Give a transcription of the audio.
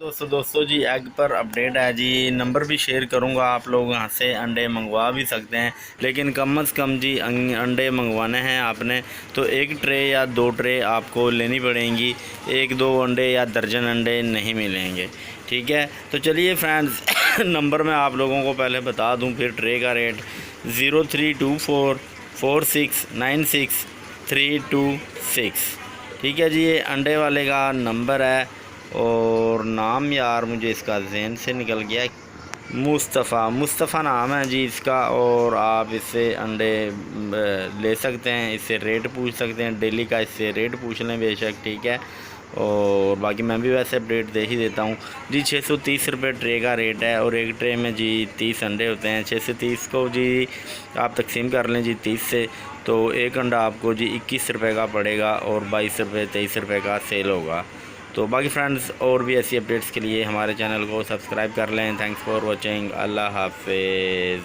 दोस्तों जी एग पर अपडेट है जी। नंबर भी शेयर करूंगा, आप लोग यहाँ से अंडे मंगवा भी सकते हैं, लेकिन कम से कम जी अंडे मंगवाने हैं आपने तो एक ट्रे या दो ट्रे आपको लेनी पड़ेंगी। एक दो अंडे या दर्जन अंडे नहीं मिलेंगे, ठीक है। तो चलिए फ्रेंड्स नंबर मैं आप लोगों को पहले बता दूं, फिर ट्रे का रेट 03244696 326, ठीक है जी। ये अंडे वाले का नंबर है और नाम यार मुझे इसका जहन से निकल गया, मुस्तफ़ा नाम है जी इसका। और आप इससे अंडे ले सकते हैं, इससे रेट पूछ सकते हैं, डेली का इससे रेट पूछ लें बेशक, ठीक है। और बाकी मैं भी वैसे अपडेट दे ही देता हूँ जी। 630 रुपये ट्रे का रेट है और एक ट्रे में जी 30 अंडे होते हैं। 630 को जी आप तकसीम कर लें जी 30 से, तो एक अंडा आपको जी 21 रुपये का पड़ेगा और 22 रुपये 23 रुपये का सेल होगा। तो बाकी फ्रेंड्स और भी ऐसी अपडेट्स के लिए हमारे चैनल को सब्सक्राइब कर लें। Thanks for watching. अल्लाह हाफिज़।